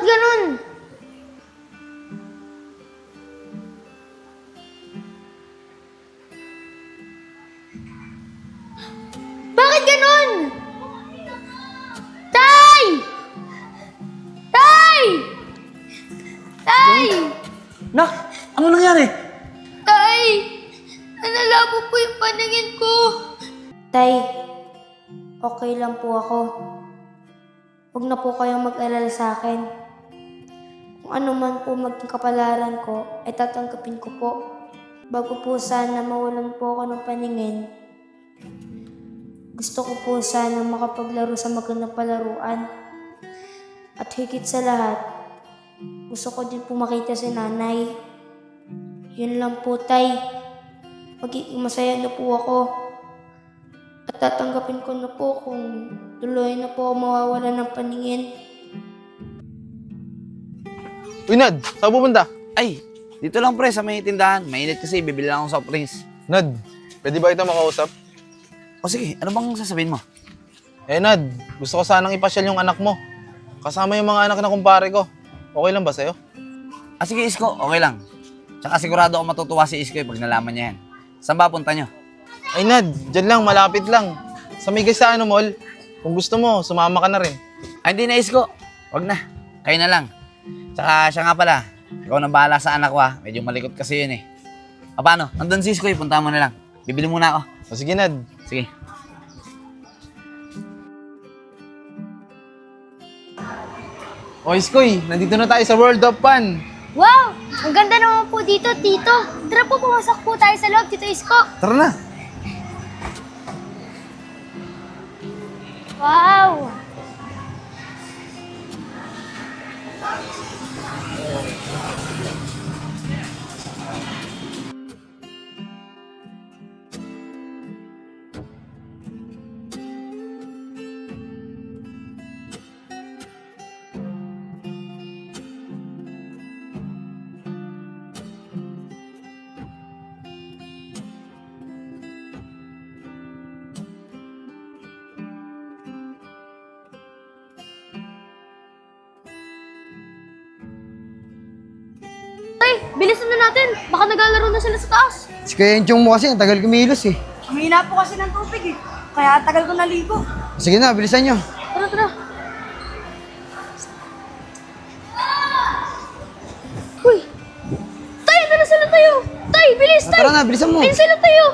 Bakit ganun? Bakit ganun? Tay! Tay! Tay! Nak, ano nangyari? Tay! Nalabo po yung paningin ko. Tay, okay lang po ako. Huwag na po kayong mag-alala sa akin. Kung ano man po maging kapalaran ko, ay tatanggapin ko po. Bago po sana mawalan po ako ng paningin, gusto ko po sana makapaglaro sa magandang palaruan. At higit sa lahat, gusto ko din po makita si nanay. Yun lang po, tay. Magiging masaya na po ako. At tatanggapin ko na po kung tuloy na po ako mawawalan ng paningin. Uy, Nad, saan pupunta? Ay, dito lang pre sa may tindahan. Mainit kasi, bibili lang akong soft drinks. Nad, pwede ba kita makausap? O sige, ano bang sasabihin mo? Nad, gusto ko sanang ipasyal yung anak mo. Kasama yung mga anak na kumpare ko. Okay lang ba sa'yo? Ah sige Isko, okay lang. Tsaka sigurado ako matutuwa si Isko pag nalaman niya yan. Saan ba punta nyo? Ay, Nad, dyan lang, malapit lang. Sa may Gaisano Mall. Kung gusto mo, sumama ka na rin. Ay hindi na Isko, wag na. Kayo na lang. Tsaka siya nga pala, ikaw na bahala sa anak ko ha. Medyo malikot kasi yun eh. O paano, nandun si Isko punta mo na lang. Bibili muna ako. O sige, Nad. Sige. O Iskoy, nandito na tayo sa World of Fun. Wow! Ang ganda naman po dito, Tito. Tara po, pumasok po tayo sa loob, Tito Isko. Tara na. Wow! Tay, bilisan na natin. Baka naglalaro na sila sa taas. Si Kuya Enchong mo kasi, ang tagal kumilos eh. Humina po kasi ng tubig eh. Kaya tagal ko naligo. Sige na, bilisan nyo. Tara, tara. Uy! Tay, tara sila tayo! Tay, bilis, tay! Tara na, bilisan mo. Bilisan na tayo!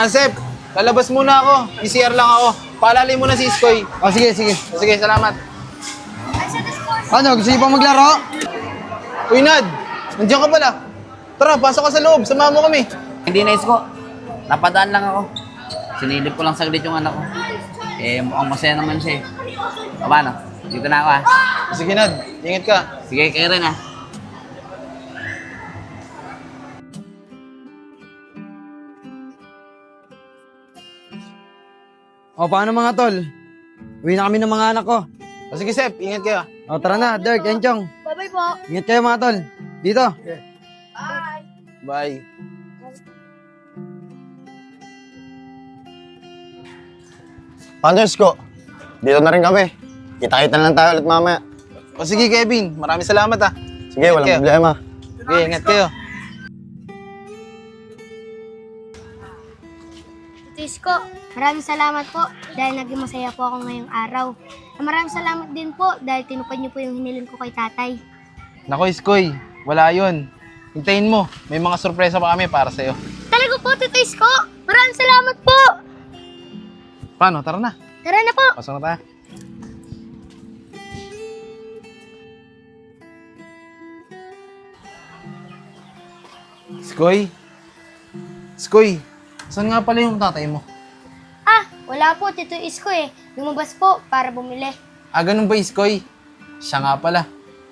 Sep, lalabas muna ako. PCR lang ako. Paalalay mo na si Iskoy. O sige, sige. Sige, salamat. Ano, gusto niyo pa maglaro? Uy, Nad, nandiyan ka pala. Tara, pasok ka sa loob. Samahan mo kami. Hindi na Isko, napadaan lang ako. Sinilip ko lang saglit yung anak ko. Eh, mukhang masaya naman siya eh. O paano, dito na ako ha. Sige, Nad. Ingat ka. Sige, kayo rin ha. O, paano mga tol? Uwi na kami ng mga anak ko. O sige, Sep. Ingat kayo. O, tara na, Dirk, Enchong. Bye-bye po. Ingat kayo mga tol. Dito. Bye. Paano, Isko? Dito na rin kami. Kita-kita na lang tayo ulit mamaya. O sige, Kevin. Maraming salamat ah. Sige, walang kayo. problema. Sige, ingat kayo. Tito Isko, maraming salamat po dahil naging masaya po ako ngayong araw. Maraming salamat din po dahil tinupad niyo po yung hinilin ko kay tatay. Nako, Iskoy. Wala yun. Hintayin mo. May mga sorpresa pa kami para sa'yo. Talaga po, Tito Isko. Maraming salamat po. Paano? Tara na. Tara na po. Pasok na tayo. Skoy? Skoy, saan nga pala yung tatay mo? Ah, wala po, Tito Isko eh. Lumabas po para bumili. Ah, ganun ba, Iskoy? Siya nga pala.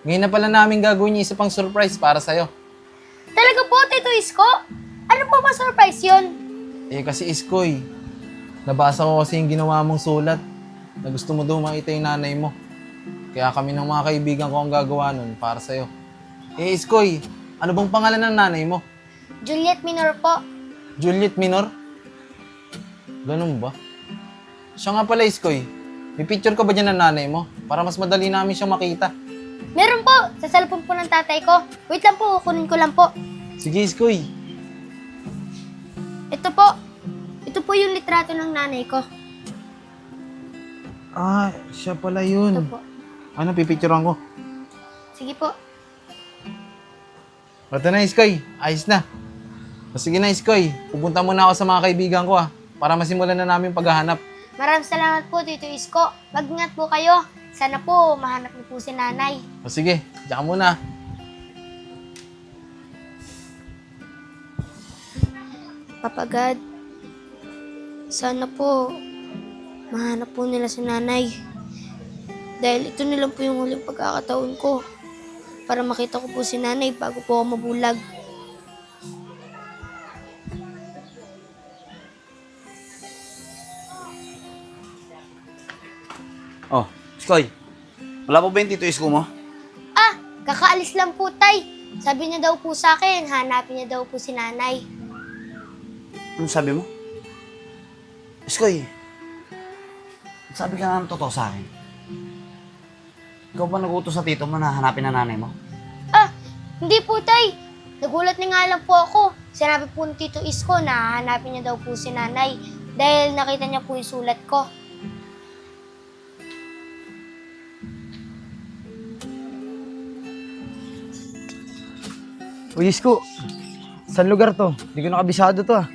Ngayon na pala namin gagawin yung isa pang surprise para sa'yo. Talaga po, Tito Isko? Ano po ba surprise yun? Eh kasi Iskoy, nabasa ko kasi yung ginawa mong sulat na gusto mo daw makita yung nanay mo. Kaya kami ng mga kaibigan ko ang gagawa nun para sa'yo. Eh Iskoy, ano bang pangalan ng nanay mo? Juliet Minor po. Juliet Minor? Ganun ba? Siya nga pala Iskoy, may picture ka ba dyan ng nanay mo? Para mas madali namin siyang makita. Meron po, sa cellphone po ng tatay ko. Wait lang po, kunin ko lang po. Sige Iskoy. Ito po. Ito po yung litrato ng nanay ko. Ah, siya pala Ito yun. po. Ano, pipicturean ko? Sige po. Ito na, Iskoy. Ayos na. O, sige na, Iskoy. Pupunta muna ako sa mga kaibigan ko, para masimulan na namin paghahanap. Maraming salamat po, Tito Isko. Mag-ingat po kayo. Sana po, mahanap niyo po si nanay. O sige, diyan ka muna. Papagad, sana po, mahanap po nila si nanay. Dahil ito nilang po yung huling pagkakataon ko para makita ko po si nanay bago po ako mabulag. Oh, Skoy. Wala pa ba yung Tito Isko mo? Ah, kakaalis lang po, tay. Sabi niya daw po sa akin, hanapin niya daw po si nanay. Ano sabi mo? Iskoy, sabi ka nga ng totoo sa akin. Ikaw ba nag-utos sa tito mo na hanapin ang nanay mo? Ah, hindi po, tay. Nagulat na nga lang po ako. Sinabi po ni Tito Isko na hanapin niya daw po si nanay dahil nakita niya po yung sulat ko. Uy, Isko. Saan lugar to? Hindi ko nakabisado to ah.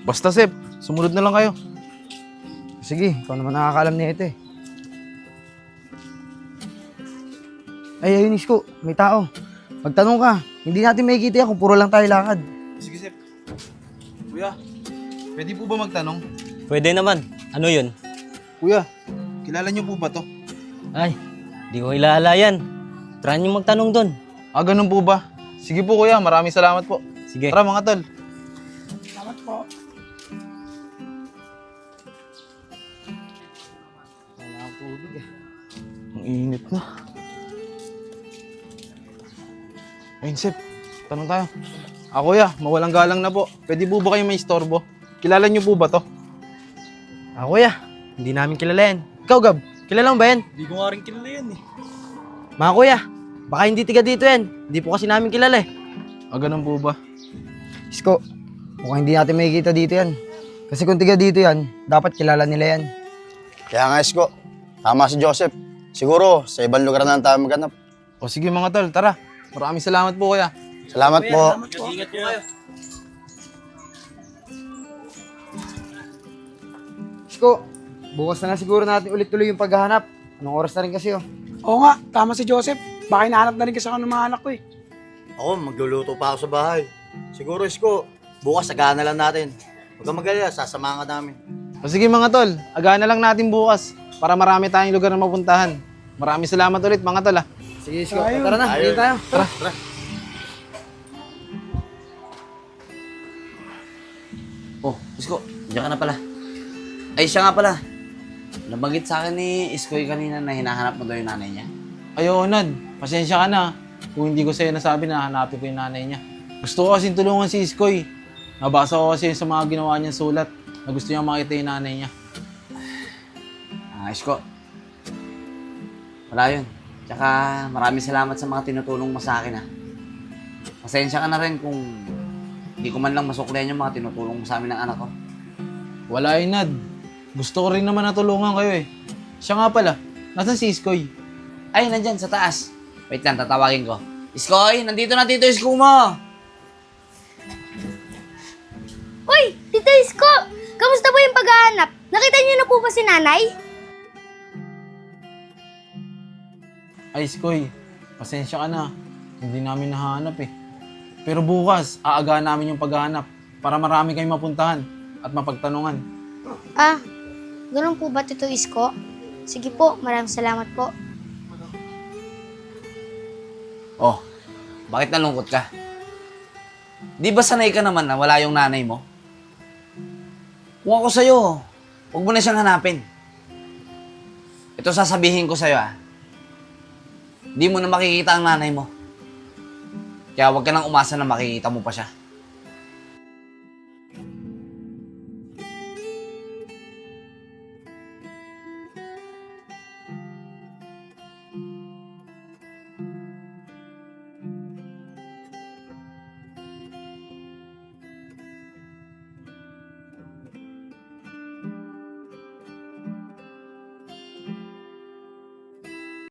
Basta, Sep. Sumunod na lang kayo. Sige, ikaw naman nakakaalam nito eh. Ay, ayun Isko. May tao. Magtanong ka. Hindi natin makikita yan kung puro lang tayo lakad. Sige, Sep. Kuya, pwede po ba magtanong? Pwede naman. Ano yun? Kuya, kilala niyo po ba to? Ay, di ko kilala yan. Try niyo magtanong doon. Ah, ganun po ba? Sige po kuya, maraming salamat po. Sige. Tara mga tol. Salamat po. Ang init na. Ayun, Sep. Tanong tayo. Ah, kuya, mawalang galang na po. Pwede po ba kayo may istorbo? Kilala niyo po ba to? Ah, kuya. Hindi namin kilala yan. Ikaw, Gab. Kilala mo ba yan? Hindi ko nga rin kilala yan eh. Mga kuya, baka hindi tiga dito yan. Hindi po kasi namin kilala eh. Ah, ganun po ba? Isko, mukhang hindi natin makikita dito yan. Kasi kung tiga dito yan, dapat kilala nila yan. Kaya nga, Isko. Tama si Joseph. Siguro, sa ibang lugar na lang tayo maghanap. O sige mga tol, tara. Maraming salamat po kuya. Salamat po. Ingat po kayo. Isko, bukas na lang siguro natin ulit tuloy yung paghahanap. Anong oras na rin kasi oh. Oo nga, tama si Joseph. Baka hinahanap na rin kasi ako ng mga anak ko eh. Ako, magluluto pa ako sa bahay. Siguro, Isko, bukas agahan na lang natin. Huwag kang mag-alala, sasamahan ka namin. O sige mga tol, agahan na lang natin bukas para marami tayong lugar na mapuntahan. Maraming salamat ulit mga tol ah. Sige Isko, tara na, hindi tayo. Tara. Oh, Isko, diyan ka na pala. Ay, siya nga pala. Nabanggit sa akin ni Iskoy kanina na hinahanap mo daw yung nanay niya. Ay, oo, Nad. Pasensya ka na. Kung hindi ko sa'yo nasabi na hanapin ko yung nanay niya. Gusto ko kasi tulungan si Iskoy. Nabasa ko kasi sa mga ginawa niyang sulat na gusto niya makita yung nanay niya. Ah, Isko. Wala yun. Tsaka maraming salamat sa mga tinutulong mo sa akin, ha. Pasensya ka na rin kung hindi ko man lang masuklihan yung mga tinutulong mo sa amin ng anak ko. Wala yun, Nad. Gusto ko rin naman natulungan kayo eh. Siya nga pala, nasan si Iskoy? Ay, nandyan sa taas. Wait lang, tatawagin ko. Iskoy, nandito na Tito Isko mo. Uy, Tito Isko! Kamusta po yung paghahanap? Nakita niyo na po ba si nanay? Ay, Iskoy, pasensya ka na. Hindi namin nahanap eh. Pero bukas, aagaan namin yung paghahanap para marami kayong mapuntahan at mapagtanungan. Ah, ganun po ba, Tito Isko? Sige po, maraming salamat po. Oh, bakit nalungkot ka? Di ba sanay ka naman na wala yung nanay mo? Kung ako sa'yo, huwag mo na siyang hanapin. Ito sasabihin ko sa'yo Di mo na makikita ang nanay mo. Kaya huwag ka nang umasa na makikita mo pa siya.